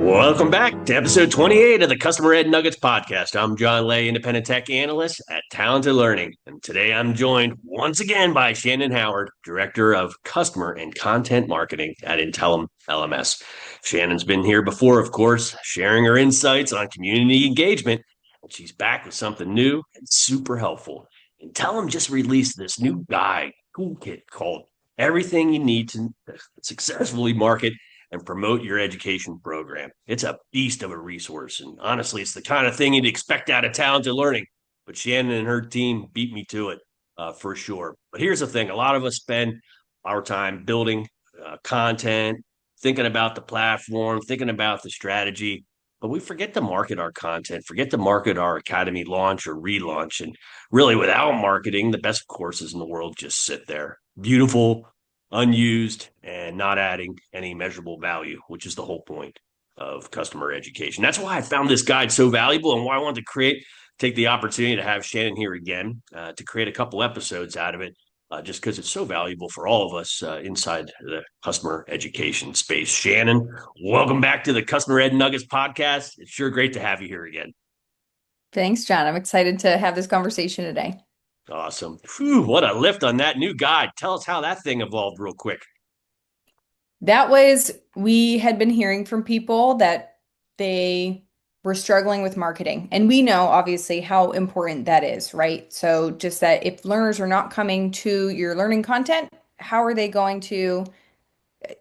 Welcome back to episode 28 of the Customer Ed Nuggets podcast. I'm JohnLeh, independent tech analyst at TalentedLearning. And today I'm joined once again by Shannon Howard, director of customer and content marketing at Intellum LMS. Shannon's been here before, of course, sharing her insights on community engagement. And she's back with something new and super helpful. Intellum just released this new guide, toolkit called Everything You Need to Successfully Market and Promote Your Education Program. It's a beast of a resource. And honestly, it's the kind of thing you'd expect out of Talented Learning. But Shannon and her team beat me to it for sure. But here's the thing. A lot of us spend our time building content, thinking about the platform, thinking about the strategy, but we forget to market our content, forget to market our academy launch or relaunch. And really, without marketing, the best courses in the world just sit there. Beautiful, unused, and not adding any measurable value, which is the whole point of customer education. That's why I found this guide so valuable and why I wanted to take the opportunity to have Shannon here again to create a couple episodes out of it, just because it's so valuable for all of us inside the customer education space. Shannon, welcome back to the Customer Ed Nuggets podcast. It's sure great to have you here again. Thanks, John. I'm excited to have this conversation today. Awesome. Whew, what a lift on that new guide. Tell us how that thing evolved real quick. We had been hearing from people that they were struggling with marketing. And we know obviously how important that is, right? So just that if learners are not coming to your learning content, how are they going to,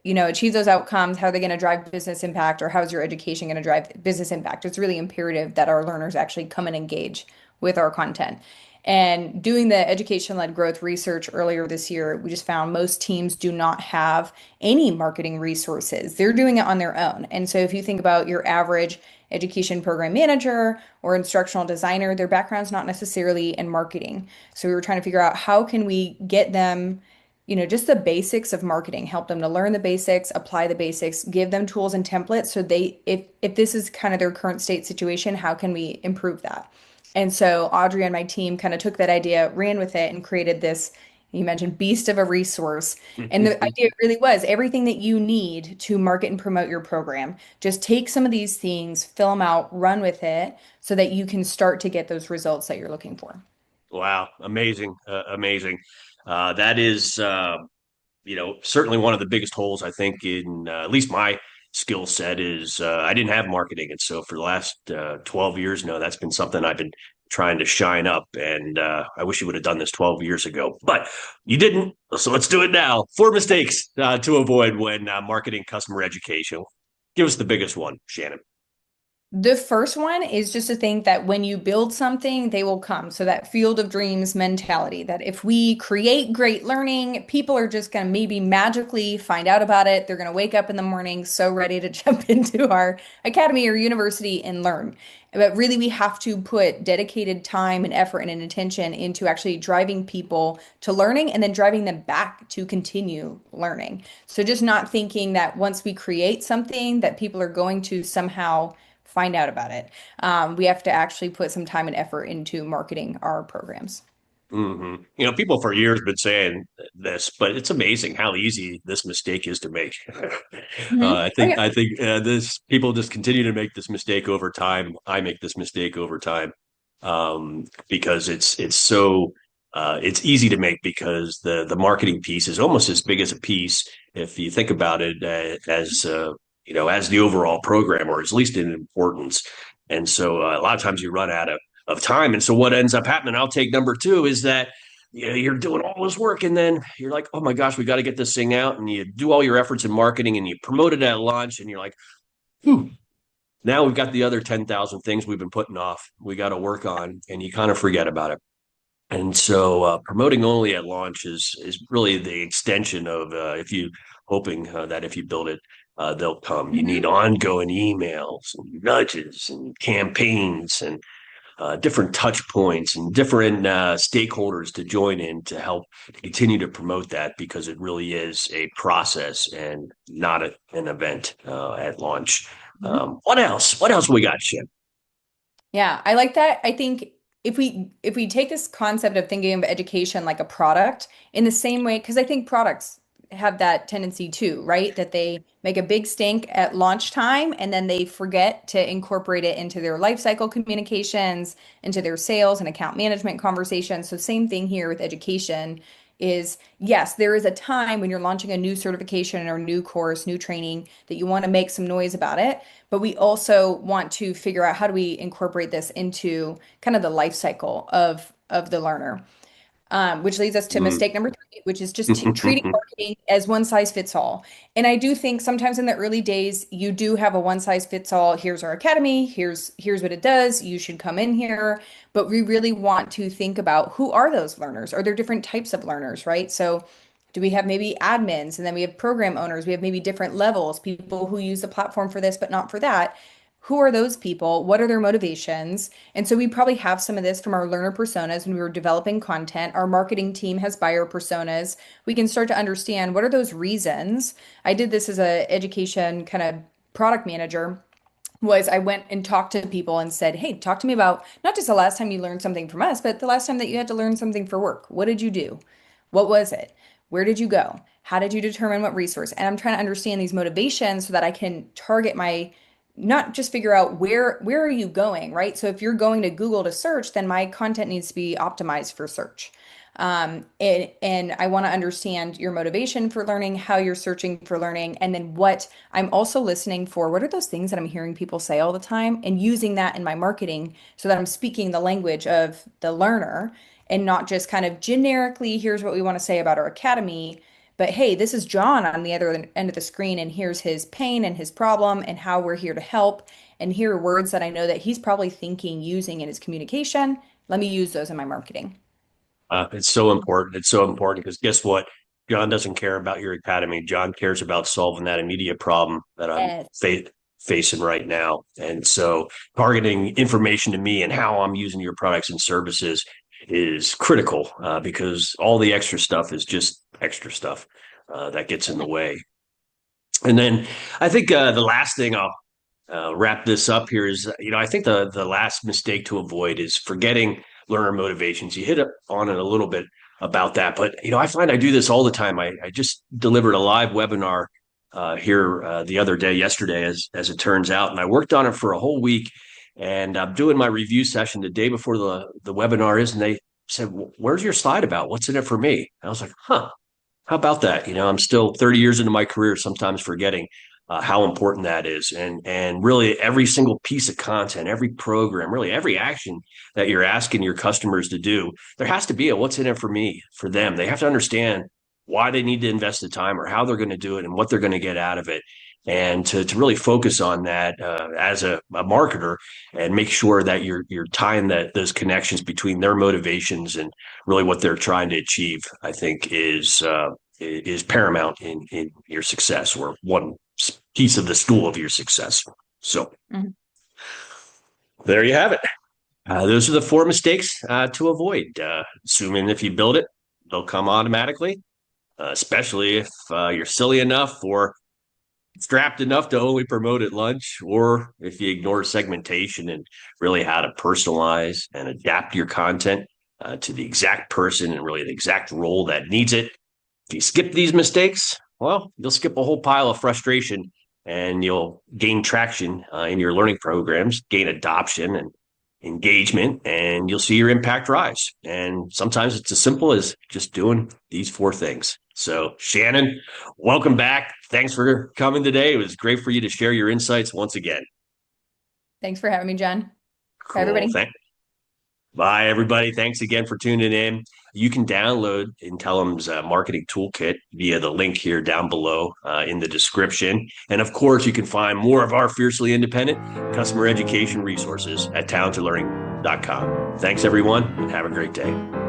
achieve those outcomes? How are they going to drive business impact, or how's your education going to drive business impact? It's really imperative that our learners actually come and engage with our content. And doing the education-led growth research earlier this year, we just found most teams do not have any marketing resources. They're doing it on their own. And so if you think about your average education program manager or instructional designer, their background's not necessarily in marketing. So we were trying to figure out how can we get them, just the basics of marketing, help them to learn the basics, apply the basics, give them tools and templates. So if this is kind of their current state situation, how can we improve that? And so Audrey and my team kind of took that idea, ran with it, and created this, you mentioned, beast of a resource. And the idea really was everything that you need to market and promote your program. Just take some of these things, fill them out, run with it so that you can start to get those results that you're looking for. Wow, amazing, amazing. That is, certainly one of the biggest holes I think in at least my skill set is I didn't have marketing, and so for the last 12 years now, that's been something I've been trying to shine up. And I wish you would have done this 12 years ago, but you didn't. So let's do it now. 4 mistakes to avoid when marketing customer education. Give us the biggest one, Shannon. The first one is just to think that when you build something, they will come. So that field of dreams mentality, that if we create great learning, people are just going to maybe magically find out about it. They're going to wake up in the morning so ready to jump into our academy or university and learn. But really, we have to put dedicated time and effort and attention into actually driving people to learning and then driving them back to continue learning. So just not thinking that once we create something that people are going to somehow find out about it. We have to actually put some time and effort into marketing our programs. People for years been saying this, but it's amazing how easy this mistake is to make. Mhm. I Oh, think yeah. I think this people just continue to make this mistake over time. I make this mistake over time because it's so it's easy to make because the marketing piece is almost as big as a piece if you think about it as the overall program, or at least in importance. And so a lot of times you run out of time. And so what ends up happening, I'll take number two, is that you're doing all this work and then you're like, oh my gosh, we got to get this thing out. And you do all your efforts in marketing and you promote it at launch and you're like, now we've got the other 10,000 things we've been putting off. We got to work on, and you kind of forget about it. And so promoting only at launch is really the extension of if you hoping that if you build it, they'll come. You need Mhm. ongoing emails and nudges and campaigns and different touch points and different stakeholders to join in to help continue to promote that, because it really is a process and not an event at launch. Mhm. What else? What else we got, Shin? Yeah, I like that. I think if we take this concept of thinking of education like a product in the same way, because I think products have that tendency too, right? That they make a big stink at launch time and then they forget to incorporate it into their life cycle communications, into their sales and account management conversations. So same thing here with education is yes, there is a time when you're launching a new certification or new course, new training that you want to make some noise about it, but we also want to figure out how do we incorporate this into kind of the life cycle of the learner. Which leads us to Mm. mistake number three, which is just treating marketing as one size fits all. And I do think sometimes in the early days, you do have a one size fits all. Here's our academy. Here's what it does. You should come in here. But we really want to think about who are those learners? Are there different types of learners, right? So do we have maybe admins and then we have program owners? We have maybe different levels, people who use the platform for this, but not for that. Who are those people? What are their motivations? And so we probably have some of this from our learner personas when we were developing content. Our marketing team has buyer personas. We can start to understand what are those reasons. I did this as a education kind of product manager was I went and talked to people and said, "Hey, talk to me about not just the last time you learned something from us, but the last time that you had to learn something for work. What did you do? What was it? Where did you go? How did you determine what resource?" And I'm trying to understand these motivations so that I can target my not just figure out where are you going, right? So if you're going to Google to search, then my content needs to be optimized for search. And I want to understand your motivation for learning, how you're searching for learning, and then what I'm also listening for. What are those things that I'm hearing people say all the time and using that in my marketing so that I'm speaking the language of the learner and not just kind of generically, here's what we want to say about our academy, but hey, this is John on the other end of the screen, and here's his pain and his problem and how we're here to help. And here are words that I know that he's probably thinking using in his communication. Let me use those in my marketing. It's so important. It's so important because guess what? John doesn't care about your academy. John cares about solving that immediate problem that I'm Yes. facing right now. And so targeting information to me and how I'm using your products and services is critical because all the extra stuff is just extra stuff that gets in the way. And then I think the last thing I'll wrap this up here is, I think the last mistake to avoid is forgetting learner motivations. You hit on it a little bit about that, but I find I do this all the time. I just delivered a live webinar here the other day, yesterday, as it turns out, and I worked on it for a whole week. And I'm doing my review session the day before the webinar is, and they said, "Where's your slide about? What's in it for me?" And I was like, "Huh." How about that? I'm still 30 years into my career, sometimes forgetting how important that is. And really every single piece of content, every program, really every action that you're asking your customers to do, there has to be a what's in it for me, for them. They have to understand why they need to invest the time or how they're going to do it and what they're going to get out of it. And to really focus on that as a marketer and make sure that you're tying those connections between their motivations and really what they're trying to achieve, I think is paramount in your success, or one piece of the stool of your success. So Mhm. there you have it. Those are the four mistakes to avoid. Assuming if you build it, they'll come automatically, especially if you're silly enough or strapped enough to only promote at lunch, or if you ignore segmentation and really how to personalize and adapt your content to the exact person and really the exact role that needs it. If you skip these mistakes, well, you'll skip a whole pile of frustration and you'll gain traction in your learning programs, gain adoption and engagement, and you'll see your impact rise. And sometimes it's as simple as just doing these four things. So, Shannon, welcome back. Thanks for coming today. It was great for you to share your insights once again. Thanks for having me, John. Bye, Cool. everybody. Bye, everybody. Thanks again for tuning in. You can download Intellum's marketing toolkit via the link here down below in the description. And of course, you can find more of our fiercely independent customer education resources at talentedlearning.com. Thanks, everyone, and have a great day.